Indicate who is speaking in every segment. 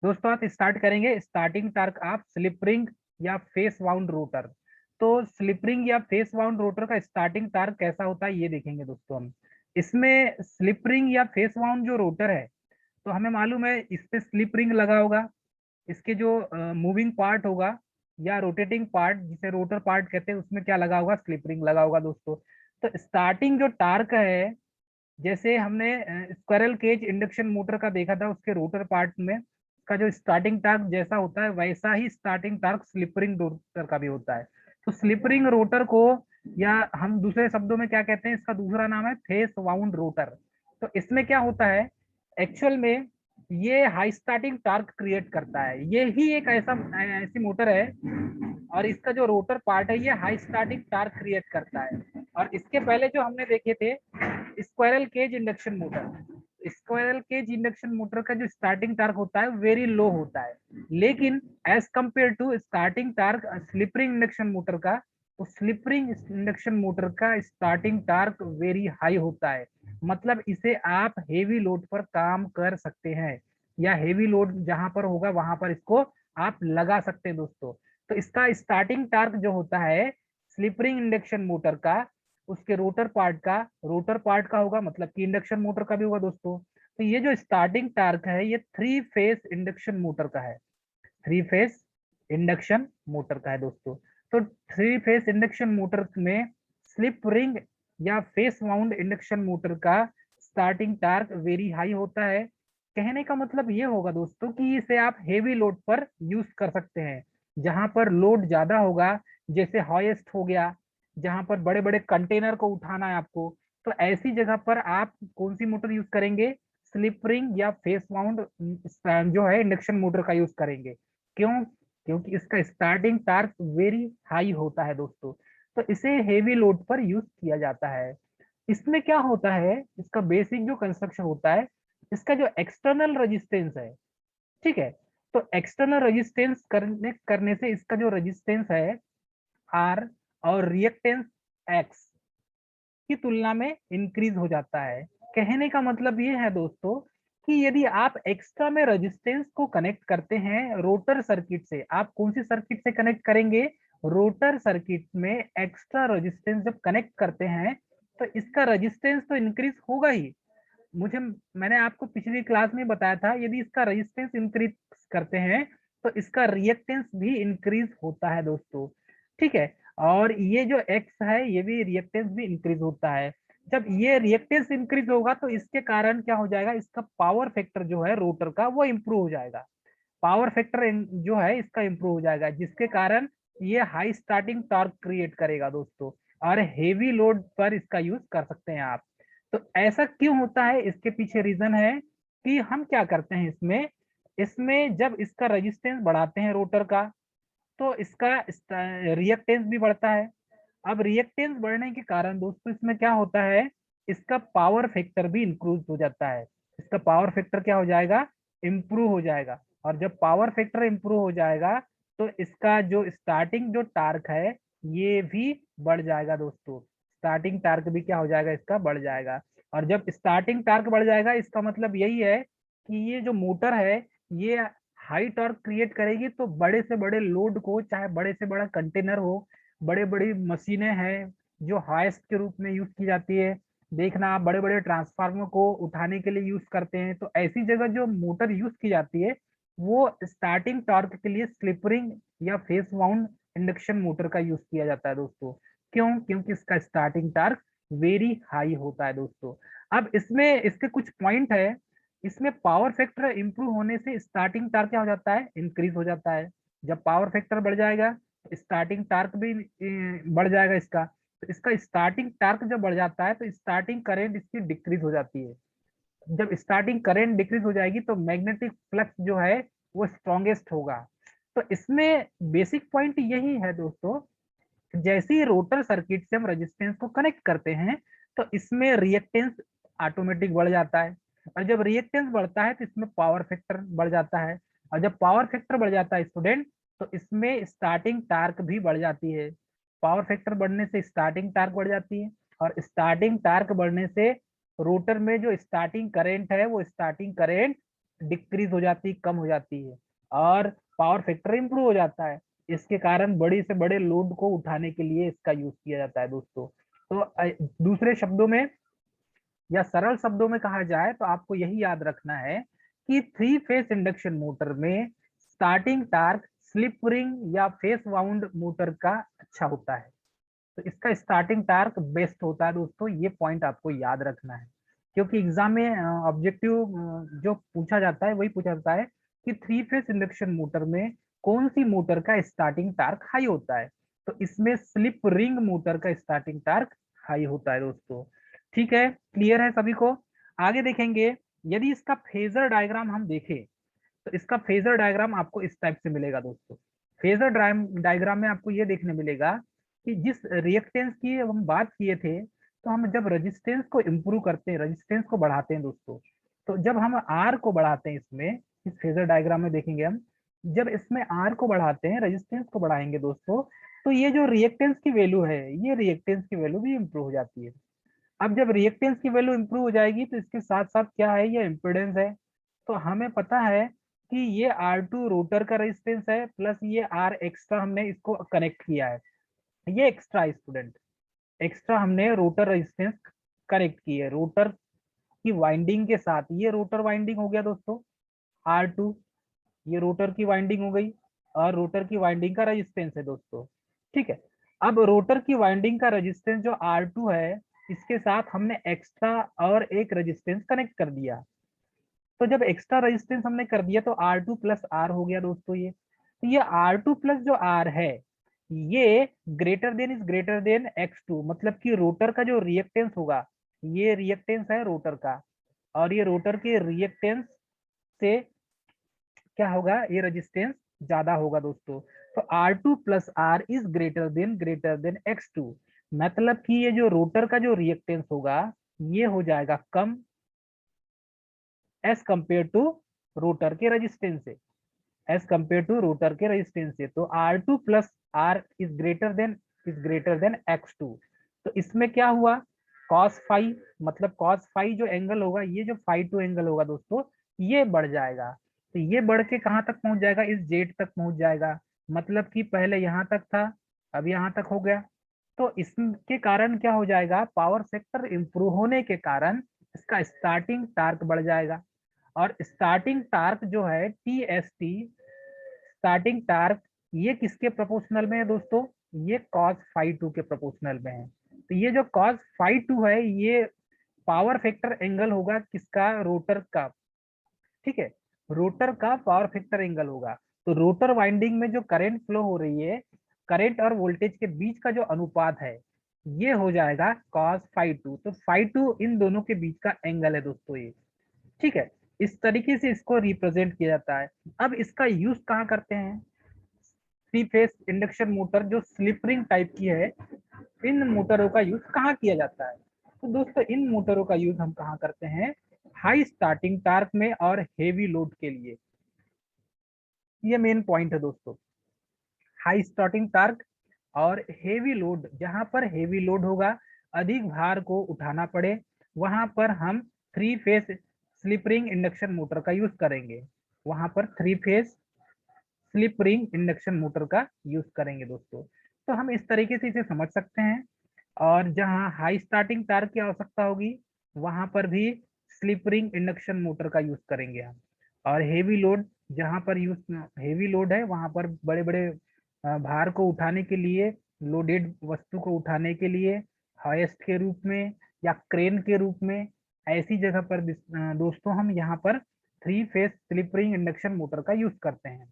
Speaker 1: दोस्तों आप स्टार्ट करेंगे starting torque of slip ring या फेस वाउंड रोटर। तो स्लिप रिंग या फेस वाउंड रोटर का स्टार्टिंग टार्क कैसा होता है ये देखेंगे दोस्तों हम। इसमें स्लिप रिंग या फेस वाउंड जो रोटर है, तो हमें मालूम है इस पे स्लिप रिंग लगा होगा। इसके जो मूविंग पार्ट होगा या रोटेटिंग पार्ट जिसे रोटर पार्ट कहते हैं, उसमें क्या लगा होगा, स्लिप रिंग लगा होगा दोस्तों। तो स्टार्टिंग जो टार्क है, जैसे हमने स्क्विरल केज इंडक्शन मोटर का देखा था, उसके रोटर पार्ट में का जो स्टार्टिंग टार्क जैसा होता है, वैसा ही starting torque slip ring rotor का भी होता है। तो स्लिप रिंग रोटर को, या हम दूसरे शब्दों में क्या कहते हैं, इसका दूसरा नाम है फेस वाउंड रोटर। तो इसमें क्या होता है, एक्चुअल में ये हाई स्टार्टिंग टार्क क्रिएट करता है। ये ही एक ऐसी मोटर है, और इसका जो रोटर पार्ट है ये हाई स्टार्टिंग टार्क क्रिएट करता है। और इसके पहले जो हमने देखे थे squirrel cage induction motor, squirrel cage induction motor का जो स्टार्टिंग टार्क होता है वेरी लो होता है, लेकिन as compare to starting torque slip ring induction motor का, तो स्लिप रिंग इंडक्शन मोटर का स्टार्टिंग टार्क वेरी हाई होता है। मतलब इसे आप हेवी लोड पर काम कर सकते हैं, या हेवी लोड जहां पर होगा वहां पर इसको आप लगा सकते हैं दोस्तों। तो इसका स्टार्टिंग टार्क जो होता है स्लिप रिंग इंडक्शन मोटर का, उसके रोटर पार्ट का होगा, मतलब कि इंडक्शन मोटर का भी होगा दोस्तों। तो ये जो स्टार्टिंग टार्क है ये थ्री फेस इंडक्शन मोटर का है, थ्री फेस इंडक्शन मोटर का है दोस्तों। तो थ्री फेस इंडक्शन मोटर में स्लिप रिंग या फेस वाउंड इंडक्शन मोटर का स्टार्टिंग टार्क वेरी हाई होता है। कहने का मतलब ये होगा दोस्तों कि इसे आप हेवी लोड पर यूज कर सकते हैं, जहां पर लोड ज्यादा होगा, जैसे हाईएस्ट हो गया, जहां पर बड़े बड़े कंटेनर को उठाना है आपको, तो ऐसी जगह पर आप कौन सी मोटर यूज करेंगे, स्लिप रिंग या फेस वाउंड जो है इंडक्शन मोटर का यूज करेंगे। क्यों? क्योंकि इसका स्टार्टिंग टार्क वेरी हाई होता है दोस्तों। तो इसे हेवी लोड पर यूज किया जाता है। इसमें क्या होता है, इसका बेसिक जो कंस्ट्रक्शन होता है, इसका जो एक्सटर्नल रेजिस्टेंस है, ठीक है, तो एक्सटर्नल रेजिस्टेंस करने करने से इसका जो रेजिस्टेंस है आर और रिएक्टेंस एक्स की तुलना में इंक्रीज हो जाता है। कहने का मतलब ये है दोस्तों कि यदि आप एक्स्ट्रा में रेजिस्टेंस को कनेक्ट करते हैं रोटर सर्किट से, आप कौन सी सर्किट से कनेक्ट करेंगे, रोटर सर्किट में एक्स्ट्रा रेजिस्टेंस जब कनेक्ट करते हैं तो इसका रेजिस्टेंस तो इंक्रीज होगा ही। मुझे मैंने आपको पिछली क्लास में बताया था, यदि इसका रेजिस्टेंस इंक्रीज करते हैं तो इसका रिएक्टेंस भी इंक्रीज होता है दोस्तों, ठीक है। और ये जो एक्स है ये भी रिएक्टेंस भी इंक्रीज होता है। जब ये रिएक्टेंस इंक्रीज होगा तो इसके कारण क्या हो जाएगा, इसका पावर फैक्टर जो है रोटर का वो इंप्रूव हो जाएगा। पावर फैक्टर जो है इसका इंप्रूव हो जाएगा, जिसके कारण ये हाई स्टार्टिंग टॉर्क क्रिएट करेगा दोस्तों, और हेवी लोड पर इसका यूज कर सकते हैं आप। तो ऐसा क्यों होता है, इसके पीछे रीजन है कि हम क्या करते हैं इसमें, इसमें जब इसका रेजिस्टेंस बढ़ाते हैं रोटर का, तो इसका रिएक्टेंस भी बढ़ता है। अब रिएक्टेंस बढ़ने के कारण दोस्तों इसमें क्या होता है, इसका पावर फैक्टर भी इंक्रीज हो जाता है। इसका पावर फैक्टर क्या हो जाएगा, इंप्रूव हो जाएगा। और जब पावर फैक्टर इंप्रूव हो जाएगा तो इसका जो स्टार्टिंग जो टार्क है ये भी बढ़ जाएगा दोस्तों। स्टार्टिंग टार्क भी क्या हो जाएगा, इसका बढ़ जाएगा। और जब स्टार्टिंग टार्क बढ़ जाएगा इसका मतलब यही है कि ये जो मोटर है ये हाई टॉर्क क्रिएट करेगी, तो बड़े से बड़े लोड को, चाहे बड़े से बड़ा कंटेनर हो, बड़े बड़ी मशीनें हैं जो हाइस्ट के रूप में यूज की जाती है, देखना आप बड़े बड़े ट्रांसफार्मर को उठाने के लिए यूज करते हैं, तो ऐसी जगह जो मोटर यूज की जाती है वो स्टार्टिंग टॉर्क के लिए स्लिप रिंग या फेस वाउंड इंडक्शन मोटर का यूज किया जाता है दोस्तों। क्यों? क्योंकि इसका स्टार्टिंग टॉर्क वेरी हाई होता है दोस्तों। अब इसमें इसके कुछ पॉइंट है। इसमें पावर फैक्टर इंप्रूव होने से स्टार्टिंग टार्क क्या हो जाता है, इंक्रीज हो जाता है। जब पावर फैक्टर बढ़ जाएगा तो स्टार्टिंग टार्क भी बढ़ जाएगा इसका। तो इसका स्टार्टिंग टार्क जब बढ़ जाता है तो स्टार्टिंग करंट इसकी डिक्रीज हो जाती है। जब स्टार्टिंग करंट डिक्रीज हो जाएगी तो मैग्नेटिक फ्लक्स जो है वो स्ट्रॉन्गेस्ट होगा। तो इसमें बेसिक पॉइंट यही है दोस्तों, जैसे ही रोटर सर्किट से हम रेजिस्टेंस को कनेक्ट करते हैं तो इसमें रिएक्टेंस ऑटोमेटिक बढ़ जाता है। और जब रिएक्टेंस बढ़ता है तो इसमें पावर फैक्टर बढ़ जाता है। और जब पावर फैक्टर बढ़ जाता है स्टूडेंट, तो इसमें स्टार्टिंग टार्क भी बढ़ जाती है। पावर फैक्टर बढ़ने से स्टार्टिंग टार्क बढ़ जाती है, और स्टार्टिंग टार्क बढ़ने से रोटर में जो स्टार्टिंग करेंट है वो स्टार्टिंग करेंट डिक्रीज हो जाती है, कम हो जाती है, और पावर फैक्टर इंप्रूव हो जाता है। इसके कारण बड़े से बड़े लोड को उठाने के लिए इसका यूज किया जाता है दोस्तों। तो दूसरे शब्दों में या सरल शब्दों में कहा जाए तो आपको यही याद रखना है कि थ्री फेस इंडक्शन मोटर में स्टार्टिंग टार्क स्लिप रिंग या फेस वाउंड मोटर का अच्छा होता है। तो इसका स्टार्टिंग टार्क बेस्ट होता है दोस्तों, ये पॉइंट आपको याद रखना है, क्योंकि एग्जाम में ऑब्जेक्टिव जो पूछा जाता है वही पूछा जाता है कि थ्री फेस इंडक्शन मोटर में कौन सी मोटर का स्टार्टिंग टार्क हाई होता है। तो इसमें स्लिप रिंग मोटर का स्टार्टिंग टार्क हाई होता है दोस्तों। ठीक है, क्लियर है सभी को। आगे देखेंगे, यदि इसका फेजर डायग्राम हम देखें तो इसका फेजर डायग्राम आपको इस टाइप से मिलेगा दोस्तों। फेजर डायग्राम में आपको ये देखने मिलेगा कि जिस रिएक्टेंस की हम बात किए थे, तो हम जब रेजिस्टेंस को इम्प्रूव करते हैं, रेजिस्टेंस को बढ़ाते हैं दोस्तों, तो जब हम आर को बढ़ाते हैं इसमें, इस फेजर डायग्राम में देखेंगे हम, जब इसमें आर को बढ़ाते हैं, रेजिस्टेंस को बढ़ाएंगे दोस्तों, तो ये जो रिएक्टेंस की वैल्यू है, ये रिएक्टेंस की वैल्यू भी इम्प्रूव हो जाती है। अब जब रिएक्टेंस की वैल्यू इंप्रूव हो जाएगी तो इसके साथ साथ क्या है, ये इम्पिडेंस है। तो हमें पता है कि ये R2 रोटर का रेजिस्टेंस है, प्लस ये R एक्स्ट्रा हमने इसको कनेक्ट किया है। ये एक्स्ट्रा स्टूडेंट, एक्स्ट्रा हमने रोटर रेजिस्टेंस कनेक्ट की है रोटर की वाइंडिंग के साथ। ये रोटर वाइंडिंग हो गया दोस्तों R2, ये रोटर की वाइंडिंग हो गई, और रोटर की वाइंडिंग का रेजिस्टेंस है दोस्तों। ठीक है, अब रोटर की वाइंडिंग का रेजिस्टेंस जो R2 है, इसके साथ हमने एक्स्ट्रा और एक रेजिस्टेंस कनेक्ट कर दिया। तो जब एक्स्ट्रा रेजिस्टेंस हमने कर दिया तो R2 प्लस आर हो गया दोस्तों ये। तो ये R2 प्लस जो R है, ये greater than is greater than X2, मतलब कि रोटर का जो रिएक्टेंस होगा, ये रिएक्टेंस है रोटर का, और ये रोटर के रिएक्टेंस से क्या होगा, ये रेजिस्टेंस ज्यादा होगा दोस्तों। तो R2 plus R is greater than X2, मतलब कि ये जो रोटर का जो रिएक्टेंस होगा, ये हो जाएगा कम एज कंपेयर टू रोटर के रेजिस्टेंस से, एज कंपेयर टू रोटर के रेजिस्टेंस से। तो R2 plus R is greater than X2। तो इसमें क्या हुआ, cos फाई, मतलब cos फाई जो एंगल होगा, ये जो फाई टू एंगल होगा दोस्तों, ये बढ़ जाएगा। तो ये बढ़ के कहाँ तक पहुंच जाएगा, इस जेड तक पहुंच जाएगा, मतलब कि पहले यहाँ तक था, अब यहाँ तक हो गया। तो इसके कारण क्या हो जाएगा, पावर सेक्टर इंप्रूव होने के कारण इसका स्टार्टिंग टार्क बढ़ जाएगा। और स्टार्टिंग टार्क जो है TST, स्टार्टिंग टार्क, ये किसके प्रोपोर्शनल में है दोस्तों, ये cos फाई टू के प्रोपोर्शनल में है। तो ये जो cos फाई टू है, ये पावर फैक्टर एंगल होगा किसका, रोटर का। ठीक है, रोटर का पावर फैक्टर एंगल होगा। तो रोटर वाइंडिंग में जो करंट फ्लो हो रही है, करंट और वोल्टेज के बीच का जो अनुपात है, ये हो जाएगा cos फाई टू। तो फाई टू इन दोनों के बीच का एंगल है दोस्तों ये। ठीक है, इस तरीके से इसको रिप्रेजेंट किया जाता है। अब इसका यूज कहाँ करते हैं, थ्री फेस इंडक्शन मोटर जो स्लिप रिंग टाइप की है, इन मोटरों का यूज कहाँ किया जाता है। तो दोस्तों इन मोटरों का यूज हम कहाँ करते हैं, हाई स्टार्टिंग टार्क में और हेवी लोड के लिए। ये मेन पॉइंट है दोस्तों, हाई स्टार्टिंग टार्क और हेवी लोड, जहां पर हेवी लोड होगा, अधिक भार को उठाना पड़े, वहां पर हम three phase slip ring induction motor का यूज करेंगे, वहां पर three phase slip ring induction motor का यूज करेंगे दोस्तों। तो हम इस तरीके से इसे समझ सकते हैं। और जहां हाई स्टार्टिंग टार्क की आवश्यकता होगी, वहां पर भी स्लिप रिंग इंडक्शन मोटर का यूज करेंगे हम। और हेवी लोड, जहां पर यूज हेवी लोड है, वहां पर बड़े बड़े भार को उठाने के लिए, लोडेड वस्तु को उठाने के लिए हाईएस्ट के रूप में या क्रेन के रूप में, ऐसी जगह पर दोस्तों हम यहाँ पर three phase slip ring induction motor का यूज करते हैं।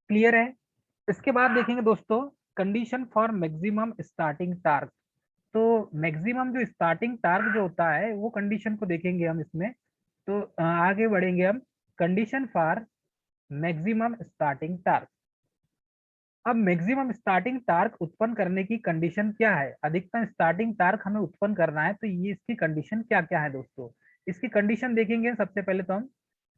Speaker 1: क्लियर है। इसके बाद देखेंगे दोस्तों, condition for maximum starting torque. तो मैक्सिमम जो स्टार्टिंग टार्क जो होता है, वो कंडीशन को देखेंगे हम इसमें। तो आगे बढ़ेंगे हम, condition for maximum starting torque. अब मैक्सिमम स्टार्टिंग टार्क उत्पन्न करने की कंडीशन क्या है, अधिकतम स्टार्टिंग टार्क हमें उत्पन्न करना है, तो ये इसकी कंडीशन क्या क्या है दोस्तों। इसकी कंडीशन देखेंगे सबसे पहले तो हम।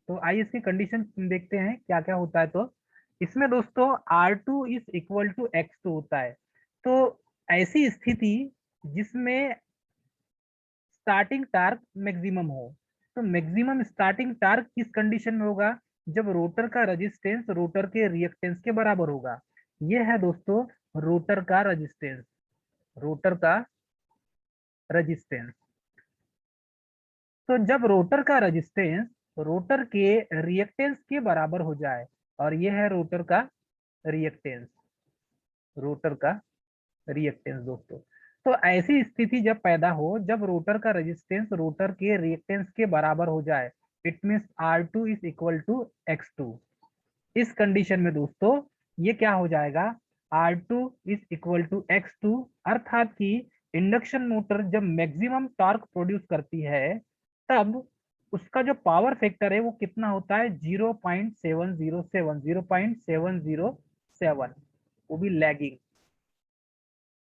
Speaker 1: तो आइए इसकी कंडीशन देखते हैं क्या क्या होता है। तो इसमें दोस्तों R2 is equal to X2 होता है। तो ऐसी स्थिति जिसमें स्टार्टिंग टार्क मैक्सिमम हो, तो मैक्सिमम स्टार्टिंग टार्क किस कंडीशन में होगा, जब रोटर का रेजिस्टेंस रोटर के रिएक्टेंस के बराबर होगा। ये है दोस्तों रोटर का रेजिस्टेंस, रोटर का रेजिस्टेंस। तो जब रोटर का रेजिस्टेंस रोटर के रिएक्टेंस के बराबर हो जाए, और ये है रोटर का रिएक्टेंस, रोटर का रिएक्टेंस दोस्तों। तो ऐसी स्थिति जब पैदा हो जब रोटर का रेजिस्टेंस रोटर के रिएक्टेंस के बराबर हो जाए, it means R2 is equal to X2। इस कंडीशन में दोस्तों ये क्या हो जाएगा, R2 is equal to X2, अर्थात कि इंडक्शन मोटर जब मैक्सिमम टॉर्क प्रोड्यूस करती है तब उसका जो पावर फैक्टर है वो कितना होता है, 0.707, 0.707, वो भी लैगिंग।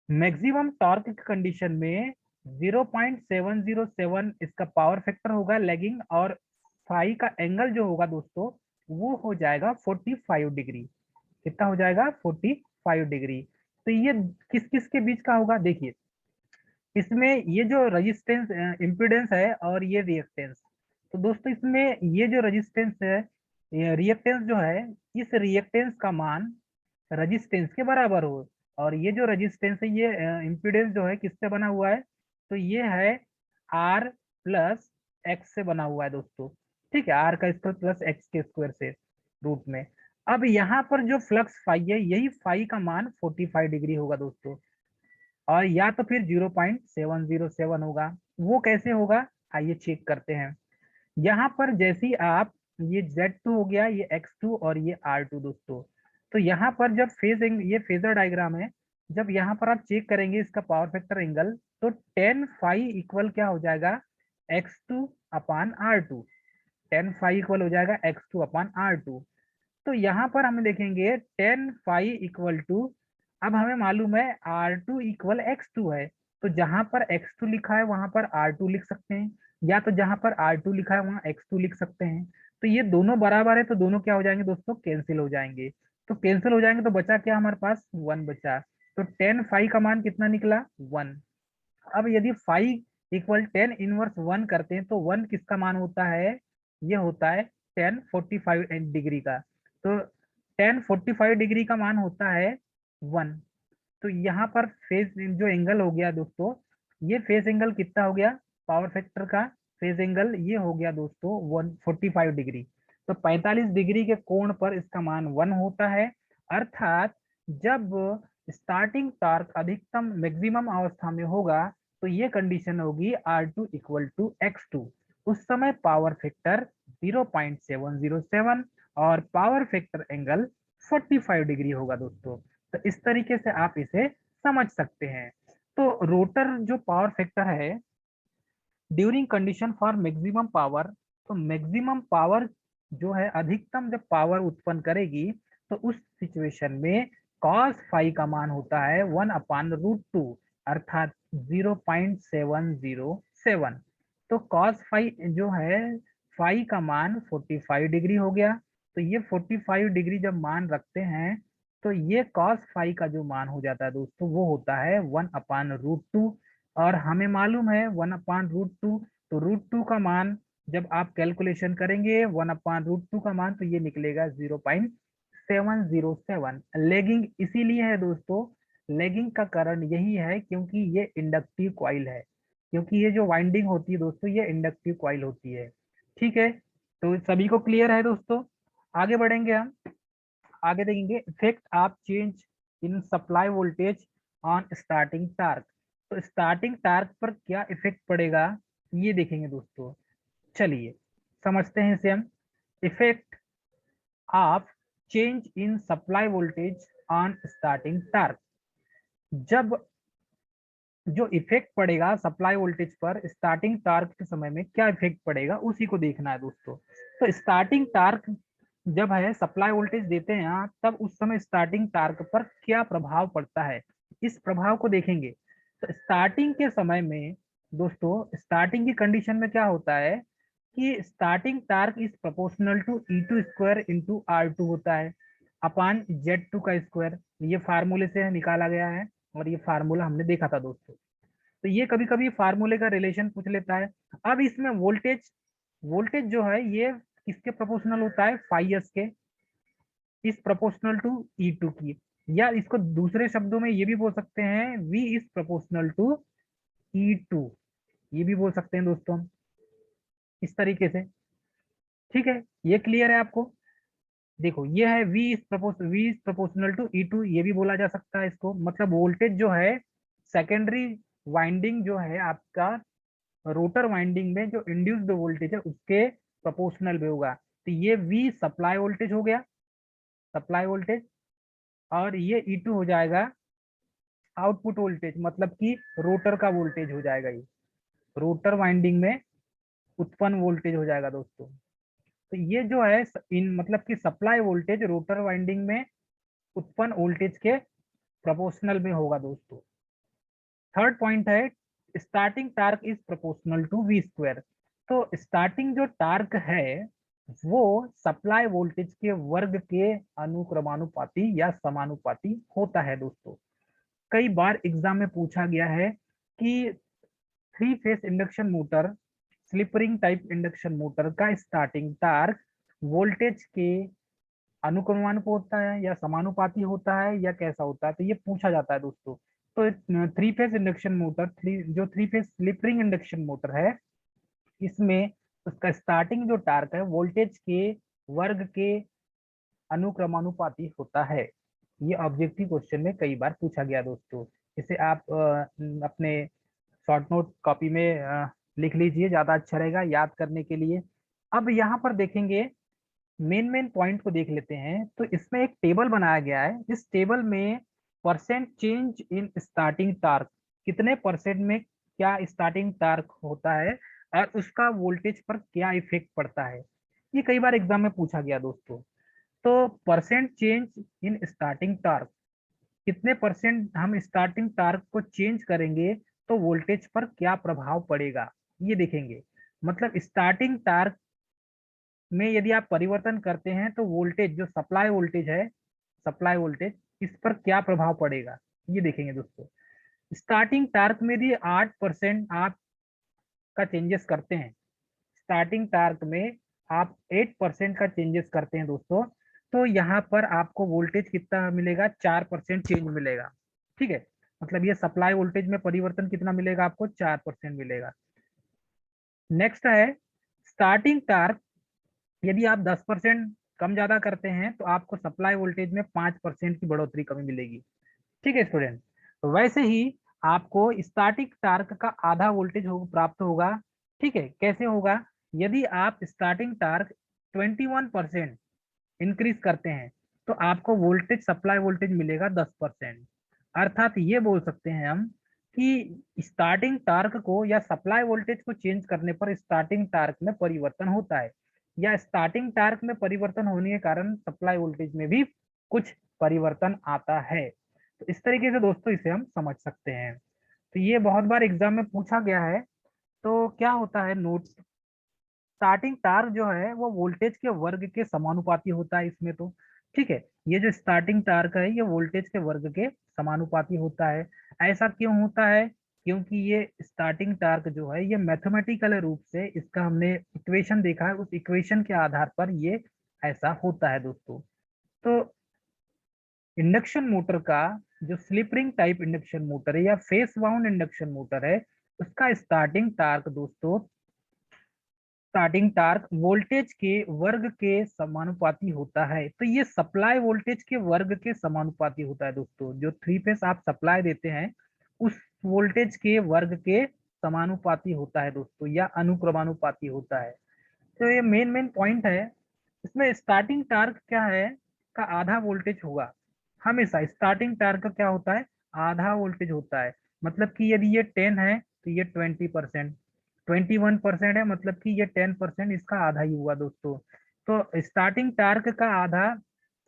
Speaker 1: मैक्सिमम टॉर्क की कंडीशन में 0.707 इसका पावर फैक्टर होगा लैगिंग, और फाई का एंगल जो होगा दोस्तों वो हो जाएगा 45 डिग्री। कितना हो जाएगा, 45 डिग्री। तो ये किस किस के बीच का होगा, देखिए इसमें ये जो रेजिस्टेंस इम्पीडेंस है और ये रिएक्टेंस, तो दोस्तों इसमें ये जो रेजिस्टेंस है, ये रिएक्टेंस जो है, इस रिएक्टेंस का मान रेजिस्टेंस के बराबर हो, और ये जो रेजिस्टेंस है ये इम्पीडेंस जो है किससे बना हुआ है, तो ये है R प्लस एक्स से बना हुआ है दोस्तों। ठीक है, R का स्क्वायर प्लस एक्स के स्क्वायर से रूट में। अब यहाँ पर जो फ्लक्स फाई है, यही फाई का मान 45 डिग्री होगा दोस्तों, और या तो फिर 0.707 होगा। वो कैसे होगा, आइए चेक करते हैं। यहाँ पर जैसे ही आप, ये Z2 हो गया, ये X2 और ये R2 दोस्तों, तो यहाँ पर जब ये फेजर डायग्राम है, जब यहाँ पर आप चेक करेंगे इसका पावर फैक्टर एंगल, तो टेन फाई इक्वल क्या हो जाएगा, X2 अपान R2, टेन फाई इक्वल हो जाएगा X2 अपान R2। तो यहाँ पर हम देखेंगे टेन फाई इक्वल टू, अब हमें मालूम है R2 इक्वल X2 है, तो जहां पर X2 लिखा है वहां पर R2 लिख सकते हैं, या तो जहां पर R2 लिखा है वहां X2 लिख सकते हैं। तो ये दोनों बराबर है, तो दोनों क्या हो जाएंगे दोस्तों, कैंसिल हो जाएंगे। तो कैंसिल हो जाएंगे तो बचा क्या हमारे पास, 1 बचा। तो टेन फाई का मान कितना निकला, 1। अब यदि फाइव इक्वल टेन इनवर्स 1 करते हैं तो 1 किसका मान होता है, ये होता है टेन 45 डिग्री का। तो टेन 45 डिग्री का मान होता है 1। तो यहाँ पर फेज जो एंगल हो गया दोस्तों, ये फेज एंगल कितना हो गया, पावर फैक्टर का फेज एंगल ये हो गया दोस्तों 145 डिग्री। तो 45 डिग्री के कोण पर इसका मान 1 होता है, अर्थात जब स्टार्टिंग टॉर्क अधिकतम मैक्सिमम अवस्था में होगा तो ये कंडीशन होगी R2 इक्वल टू X2। उस समय पावर फैक्टर 0.707 और पावर फैक्टर एंगल 45 डिग्री होगा दोस्तों। तो इस तरीके से आप इसे समझ सकते हैं। तो रोटर जो पावर फैक्टर है during condition for maximum power, तो मैक्सिमम पावर जो है अधिकतम जब पावर उत्पन्न करेगी तो उस सिचुएशन में कॉस फाई का मान होता है 1/√2, अर्थात 0.707। तो कॉस फाई जो है, फाई का मान 45 डिग्री हो गया। तो ये 45 डिग्री जब मान रखते हैं तो ये कॉस फाई का जो मान हो जाता है दोस्तों वो होता है 1/√2। और हमें मालूम है 1/√2, तो √2 का मान जब आप कैलकुलेशन करेंगे 1/√2 का मान, तो ये निकलेगा 0.707। लेगिंग इसीलिए है दोस्तों, लेगिंग का कारण यही है क्योंकि ये इंडक्टिव कॉइल है, क्योंकि ये जो वाइंडिंग होती है दोस्तों ये इंडक्टिव कॉइल होती है। ठीक है, तो सभी को क्लियर है दोस्तों। आगे बढ़ेंगे हम, आगे देखेंगे effect of change in supply voltage on starting torque. तो स्टार्टिंग टार्क पर क्या इफेक्ट पड़ेगा ये देखेंगे दोस्तों। चलिए समझते हैं इसे हम। Effect of change in supply voltage on starting torque, जब जो इफेक्ट पड़ेगा सप्लाई वोल्टेज पर स्टार्टिंग टार्क के समय में क्या इफेक्ट पड़ेगा उसी को देखना है दोस्तों। तो स्टार्टिंग टार्क जब है सप्लाई वोल्टेज देते हैं यहाँ, तब उस समय स्टार्टिंग टार्क पर क्या प्रभाव पड़ता है, इस प्रभाव को देखेंगे। तो स्टार्टिंग के समय में दोस्तों, स्टार्टिंग की कंडीशन में क्या होता है कि starting torque is proportional to E2 square into R2 होता है अपान Z2 का स्क्वायर। ये फार्मूले से निकाला गया है और ये फार्मूला हमने देखा था दोस्तों। तो ये कभी कभी फार्मूले का रिलेशन पूछ लेता है। अब इसमें वोल्टेज वोल्टेज जो है ये किसके प्रोपोर्शनल होता है, फाइव एस के, is proportional to E two की, या इसको दूसरे शब्दों में ये भी बोल सकते हैं V is proportional to E two, ये भी बोल सकते हैं दोस्तों हम इस तरीके से। ठीक है, ये क्लियर है आपको। देखो ये है V is proportional to E two, ये भी बोला जा सकता है इसको, मतलब वोल्टेज जो है सेकेंडरी वाइंडिंग जो है आपका रोटर वाइंडिंग में जो इंड्यूस्ड वोल्टेज है उसके प्रोपोर्शनल में होगा। तो ये वी सप्लाई वोल्टेज हो गया, सप्लाई वोल्टेज, और ये ई टू हो जाएगा आउटपुट वोल्टेज, मतलब कि रोटर का वोल्टेज हो जाएगा, ये रोटर वाइंडिंग में उत्पन्न वोल्टेज हो जाएगा दोस्तों। तो ये जो है इन मतलब कि सप्लाई वोल्टेज रोटर वाइंडिंग में उत्पन्न वोल्टेज के प्रोपोर्शनल में होगा दोस्तों। थर्ड पॉइंट है starting torque is proportional to V square. तो स्टार्टिंग जो टार्क है वो सप्लाई वोल्टेज के वर्ग के अनुक्रमानुपाती या समानुपाती होता है दोस्तों। कई बार एग्जाम में पूछा गया है कि three phase induction motor, slip ring type induction motor का स्टार्टिंग टार्क वोल्टेज के अनुक्रमानुपाती होता है या समानुपाती होता है या कैसा होता है, तो ये पूछा जाता है दोस्तों। तो three phase induction motor, three phase slip ring induction motor है, इसमें उसका स्टार्टिंग जो टार्क है वोल्टेज के वर्ग के अनुक्रमानुपाती होता है। ये ऑब्जेक्टिव क्वेश्चन में कई बार पूछा गया दोस्तों। इसे आप अपने शॉर्ट नोट कॉपी में लिख लीजिए, ज्यादा अच्छा रहेगा याद करने के लिए। अब यहाँ पर देखेंगे, मेन मेन पॉइंट को देख लेते हैं। तो इसमें एक टेबल बनाया गया है, इस टेबल में percent change in starting torque, कितने परसेंट में क्या स्टार्टिंग टार्क होता है और उसका वोल्टेज पर क्या इफेक्ट पड़ता है, ये कई बार एग्जाम में पूछा गया दोस्तों। तो percent change in starting torque, कितने परसेंट हम स्टार्टिंग टार्क को चेंज करेंगे तो वोल्टेज पर क्या प्रभाव पड़ेगा, ये देखेंगे। मतलब स्टार्टिंग टार्क में यदि आप परिवर्तन करते हैं तो वोल्टेज जो सप्लाई वोल्टेज है, सप्लाई वोल्टेज, इस पर क्या प्रभाव पड़ेगा, ये देखेंगे दोस्तों। स्टार्टिंग टार्क में यदि 8% आप का चेंजेस करते हैं, स्टार्टिंग टार्क में आप 8% का चेंजेस करते हैं दोस्तों, तो यहाँ पर आपको वोल्टेज कितना मिलेगा, 4% चेंज मिलेगा। ठीक है, मतलब ये सप्लाई वोल्टेज में परिवर्तन कितना मिलेगा आपको, 4% मिलेगा। नेक्स्ट है स्टार्टिंग टार्क, यदि आप 10% कम ज्यादा करते हैं तो आपको सप्लाई वोल्टेज में 5% की बढ़ोतरी कमी मिलेगी। ठीक है स्टूडेंट, तो वैसे ही आपको स्टार्टिंग टार्क का आधा वोल्टेज प्राप्त होगा। ठीक है, कैसे होगा, यदि आप स्टार्टिंग टार्क 21% इंक्रीज करते हैं तो आपको वोल्टेज सप्लाई वोल्टेज मिलेगा 10%। अर्थात ये बोल सकते हैं हम कि स्टार्टिंग टार्क को या सप्लाई वोल्टेज को चेंज करने पर स्टार्टिंग टार्क में परिवर्तन होता है, या स्टार्टिंग टार्क में परिवर्तन होने के कारण सप्लाई वोल्टेज में भी कुछ परिवर्तन आता है। तो इस तरीके से दोस्तों इसे हम समझ सकते हैं। तो ये बहुत बार एग्जाम में पूछा गया है। तो क्या होता है नोट, स्टार्टिंग टार्क जो है वो वोल्टेज के वर्ग के समानुपाती होता है इसमें तो। ठीक है, ये जो स्टार्टिंग टार्क है ये वोल्टेज के वर्ग के समानुपाती होता है। ऐसा क्यों होता है, क्योंकि ये स्टार्टिंग टार्क जो है ये मैथमेटिकल रूप से इसका हमने इक्वेशन देखा है, उस इक्वेशन के आधार पर ये ऐसा होता है दोस्तों। तो इंडक्शन मोटर का जो slip ring type induction motor है या फेस वाउंड इंडक्शन मोटर है, उसका स्टार्टिंग टार्क दोस्तों, स्टार्टिंग टार्क वोल्टेज के वर्ग के समानुपाती होता है। तो ये सप्लाई वोल्टेज के वर्ग के समानुपाती होता है दोस्तों। जो थ्री फेस आप सप्लाई देते हैं उस वोल्टेज के वर्ग के समानुपाती होता है दोस्तों, या अनुक्रमानुपाती होता है। तो ये मेन मेन पॉइंट है। इसमें स्टार्टिंग टार्क क्या है का आधा वोल्टेज होगा, हमेशा स्टार्टिंग टार्क का क्या होता है, आधा वोल्टेज होता है। मतलब कि यदि ये 10 है तो ये 20%, 21% है, मतलब कि ये 10% इसका आधा ही हुआ दोस्तों। तो स्टार्टिंग टार्क का आधा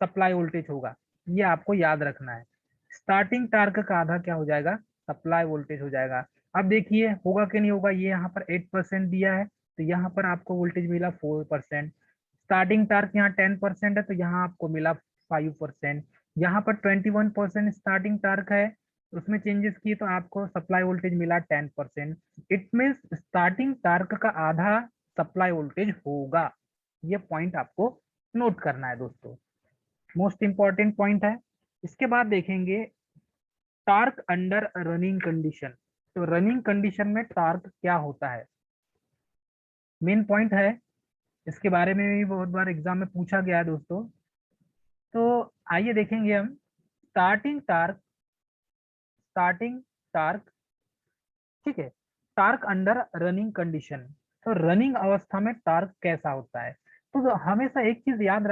Speaker 1: सप्लाई वोल्टेज होगा, ये आपको याद रखना है। स्टार्टिंग टार्क का आधा क्या हो जाएगा, सप्लाई वोल्टेज हो जाएगा। अब देखिए होगा कि नहीं होगा, ये यहाँ पर 8% दिया है तो यहाँ पर आपको वोल्टेज मिला 4%। स्टार्टिंग टार्क यहाँ 10% है तो यहाँ आपको मिला 5%। यहाँ पर 21% स्टार्टिंग टार्क है, उसमें चेंजेस किए तो आपको सप्लाई वोल्टेज मिला 10%। इट मीन्स स्टार्टिंग टार्क का आधा सप्लाई वोल्टेज होगा। ये पॉइंट आपको नोट करना है दोस्तों, मोस्ट इंपॉर्टेंट पॉइंट है। इसके बाद देखेंगे टार्क अंडर रनिंग कंडीशन। तो रनिंग कंडीशन में टार्क क्या होता है, मेन पॉइंट है, इसके बारे में भी बहुत बार एग्जाम में पूछा गया है दोस्तों। तो आइए देखेंगे हम स्टार्टिंग टार्क, ठीक है, टार्क अंडर रनिंग कंडीशन। तो रनिंग अवस्था में टार्क कैसा होता है, तो हमेशा एक चीज याद